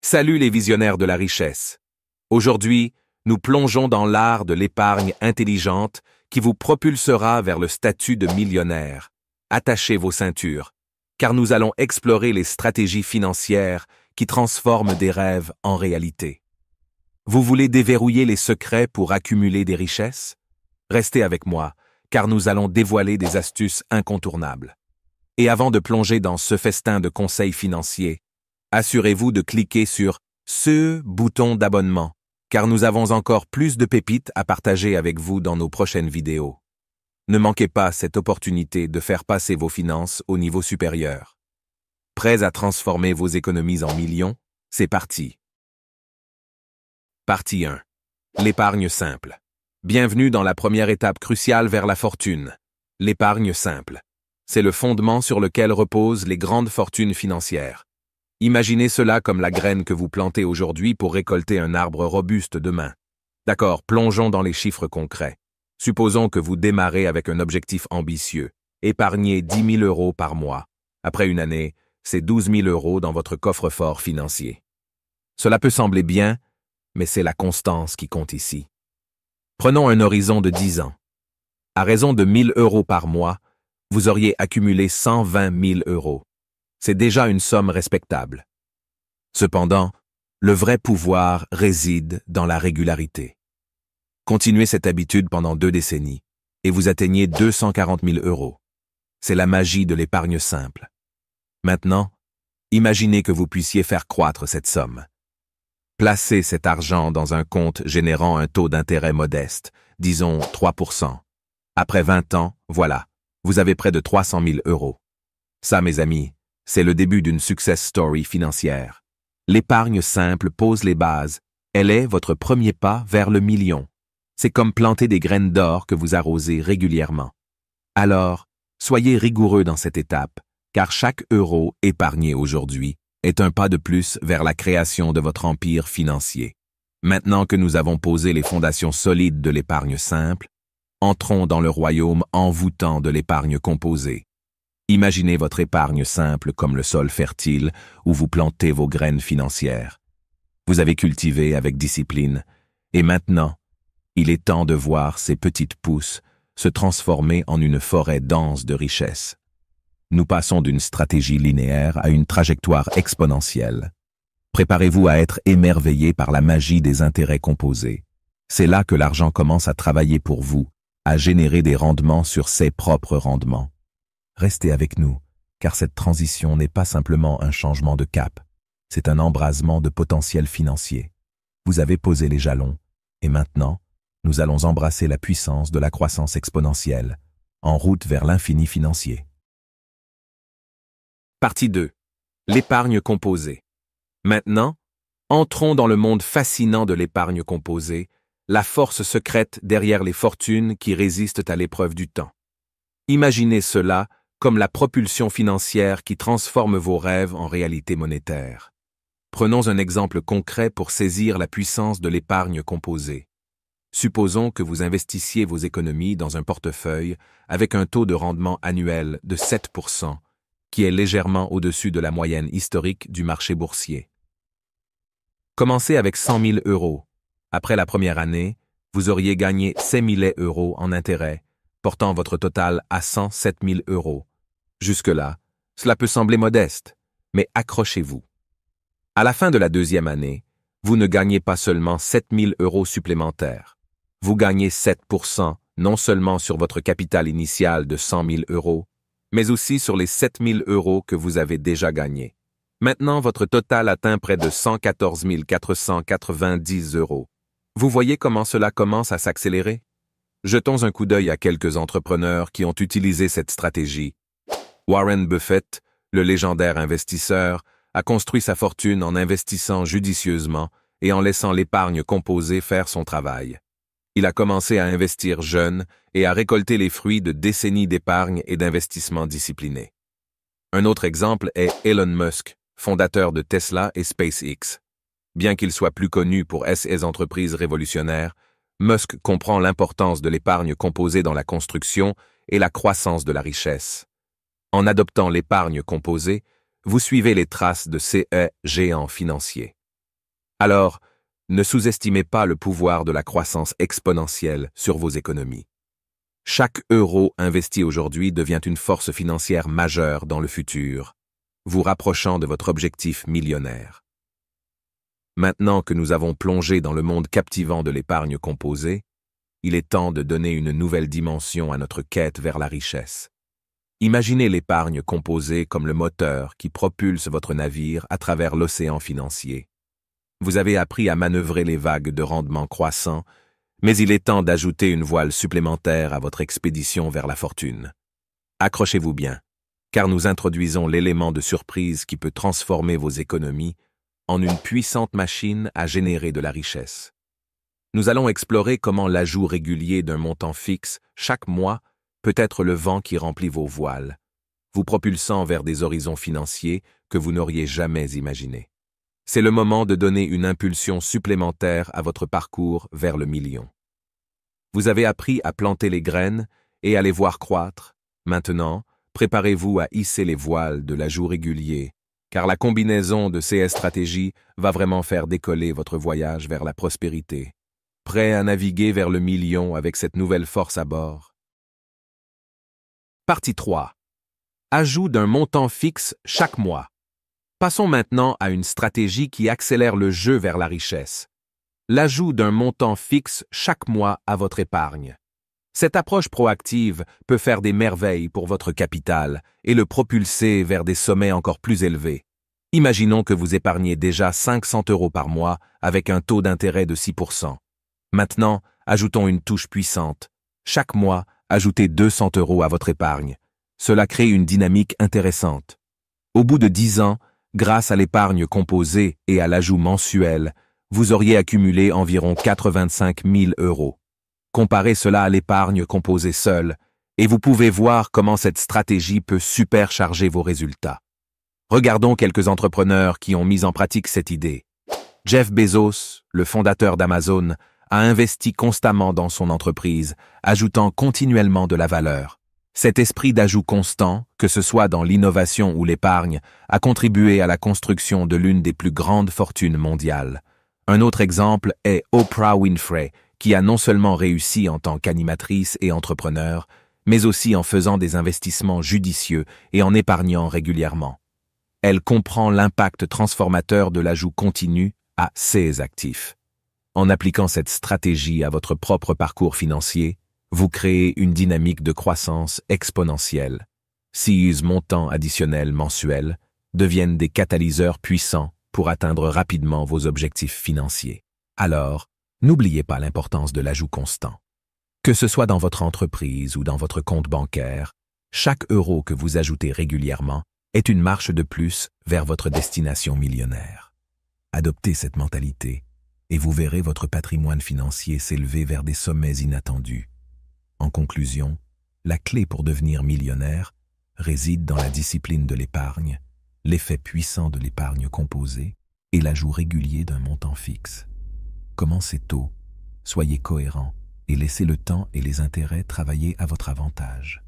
Salut les visionnaires de la richesse. Aujourd'hui, nous plongeons dans l'art de l'épargne intelligente qui vous propulsera vers le statut de millionnaire. Attachez vos ceintures, car nous allons explorer les stratégies financières qui transforment des rêves en réalité. Vous voulez déverrouiller les secrets pour accumuler des richesses? Restez avec moi, car nous allons dévoiler des astuces incontournables. Et avant de plonger dans ce festin de conseils financiers, assurez-vous de cliquer sur ce bouton d'abonnement, car nous avons encore plus de pépites à partager avec vous dans nos prochaines vidéos. Ne manquez pas cette opportunité de faire passer vos finances au niveau supérieur. Prêts à transformer vos économies en millions? C'est parti. Partie 1. L'épargne simple. Bienvenue dans la première étape cruciale vers la fortune. L'épargne simple. C'est le fondement sur lequel reposent les grandes fortunes financières. Imaginez cela comme la graine que vous plantez aujourd'hui pour récolter un arbre robuste demain. D'accord, plongeons dans les chiffres concrets. Supposons que vous démarrez avec un objectif ambitieux. Épargnez 10 000 € par mois. Après une année, c'est 12 000 € dans votre coffre-fort financier. Cela peut sembler bien, mais c'est la constance qui compte ici. Prenons un horizon de 10 ans. À raison de 1 000 € par mois, vous auriez accumulé 120 000 €. C'est déjà une somme respectable. Cependant, le vrai pouvoir réside dans la régularité. Continuez cette habitude pendant 2 décennies et vous atteignez 240 000 €. C'est la magie de l'épargne simple. Maintenant, imaginez que vous puissiez faire croître cette somme. Placez cet argent dans un compte générant un taux d'intérêt modeste, disons 3%. Après 20 ans, voilà, vous avez près de 300 000 €. Ça, mes amis, c'est le début d'une success story financière. L'épargne simple pose les bases. Elle est votre premier pas vers le million. C'est comme planter des graines d'or que vous arrosez régulièrement. Alors, soyez rigoureux dans cette étape, car chaque euro épargné aujourd'hui est un pas de plus vers la création de votre empire financier. Maintenant que nous avons posé les fondations solides de l'épargne simple, entrons dans le royaume envoûtant de l'épargne composée. Imaginez votre épargne simple comme le sol fertile où vous plantez vos graines financières. Vous avez cultivé avec discipline, et maintenant, il est temps de voir ces petites pousses se transformer en une forêt dense de richesses. Nous passons d'une stratégie linéaire à une trajectoire exponentielle. Préparez-vous à être émerveillé par la magie des intérêts composés. C'est là que l'argent commence à travailler pour vous, à générer des rendements sur ses propres rendements. Restez avec nous, car cette transition n'est pas simplement un changement de cap, c'est un embrasement de potentiel financier. Vous avez posé les jalons, et maintenant, nous allons embrasser la puissance de la croissance exponentielle, en route vers l'infini financier. Partie 2. L'épargne composée. Maintenant, entrons dans le monde fascinant de l'épargne composée, la force secrète derrière les fortunes qui résistent à l'épreuve du temps. Imaginez cela comme la propulsion financière qui transforme vos rêves en réalité monétaire. Prenons un exemple concret pour saisir la puissance de l'épargne composée. Supposons que vous investissiez vos économies dans un portefeuille avec un taux de rendement annuel de 7%, qui est légèrement au-dessus de la moyenne historique du marché boursier. Commencez avec 100 000 €. Après la première année, vous auriez gagné 6 000 € en intérêts, portant votre total à 107 000 €. Jusque-là, cela peut sembler modeste, mais accrochez-vous. À la fin de la deuxième année, vous ne gagnez pas seulement 7 000 € supplémentaires. Vous gagnez 7% non seulement sur votre capital initial de 100 000 €, mais aussi sur les 7 000 € que vous avez déjà gagnés. Maintenant, votre total atteint près de 114 490 €. Vous voyez comment cela commence à s'accélérer? Jetons un coup d'œil à quelques entrepreneurs qui ont utilisé cette stratégie. Warren Buffett, le légendaire investisseur, a construit sa fortune en investissant judicieusement et en laissant l'épargne composée faire son travail. Il a commencé à investir jeune et à récolter les fruits de décennies d'épargne et d'investissement disciplinés. Un autre exemple est Elon Musk, fondateur de Tesla et SpaceX. Bien qu'il soit plus connu pour ses entreprises révolutionnaires, Musk comprend l'importance de l'épargne composée dans la construction et la croissance de la richesse. En adoptant l'épargne composée, vous suivez les traces de ces géants financiers. Alors, ne sous-estimez pas le pouvoir de la croissance exponentielle sur vos économies. Chaque euro investi aujourd'hui devient une force financière majeure dans le futur, vous rapprochant de votre objectif millionnaire. Maintenant que nous avons plongé dans le monde captivant de l'épargne composée, il est temps de donner une nouvelle dimension à notre quête vers la richesse. Imaginez l'épargne composée comme le moteur qui propulse votre navire à travers l'océan financier. Vous avez appris à manœuvrer les vagues de rendement croissant, mais il est temps d'ajouter une voile supplémentaire à votre expédition vers la fortune. Accrochez-vous bien, car nous introduisons l'élément de surprise qui peut transformer vos économies en une puissante machine à générer de la richesse. Nous allons explorer comment l'ajout régulier d'un montant fixe chaque mois peut être le vent qui remplit vos voiles, vous propulsant vers des horizons financiers que vous n'auriez jamais imaginés. C'est le moment de donner une impulsion supplémentaire à votre parcours vers le million. Vous avez appris à planter les graines et à les voir croître. Maintenant, préparez-vous à hisser les voiles de l'ajout régulier, car la combinaison de ces stratégies va vraiment faire décoller votre voyage vers la prospérité. Prêt à naviguer vers le million avec cette nouvelle force à bord? Partie 3. Ajout d'un montant fixe chaque mois. Passons maintenant à une stratégie qui accélère le jeu vers la richesse. L'ajout d'un montant fixe chaque mois à votre épargne. Cette approche proactive peut faire des merveilles pour votre capital et le propulser vers des sommets encore plus élevés. Imaginons que vous épargnez déjà 500 € par mois avec un taux d'intérêt de 6%. Maintenant, ajoutons une touche puissante. Chaque mois, ajoutez 200 € à votre épargne. Cela crée une dynamique intéressante. Au bout de 10 ans, grâce à l'épargne composée et à l'ajout mensuel, vous auriez accumulé environ 85 000 €. Comparez cela à l'épargne composée seule, et vous pouvez voir comment cette stratégie peut supercharger vos résultats. Regardons quelques entrepreneurs qui ont mis en pratique cette idée. Jeff Bezos, le fondateur d'Amazon, a investi constamment dans son entreprise, ajoutant continuellement de la valeur. Cet esprit d'ajout constant, que ce soit dans l'innovation ou l'épargne, a contribué à la construction de l'une des plus grandes fortunes mondiales. Un autre exemple est Oprah Winfrey, qui a non seulement réussi en tant qu'animatrice et entrepreneur, mais aussi en faisant des investissements judicieux et en épargnant régulièrement. Elle comprend l'impact transformateur de l'ajout continu à ses actifs. En appliquant cette stratégie à votre propre parcours financier, vous créez une dynamique de croissance exponentielle. Ces montants additionnels mensuels deviennent des catalyseurs puissants pour atteindre rapidement vos objectifs financiers. Alors, n'oubliez pas l'importance de l'ajout constant. Que ce soit dans votre entreprise ou dans votre compte bancaire, chaque euro que vous ajoutez régulièrement est une marche de plus vers votre destination millionnaire. Adoptez cette mentalité et vous verrez votre patrimoine financier s'élever vers des sommets inattendus. En conclusion, la clé pour devenir millionnaire réside dans la discipline de l'épargne, l'effet puissant de l'épargne composée et l'ajout régulier d'un montant fixe. Commencez tôt, soyez cohérent et laissez le temps et les intérêts travailler à votre avantage.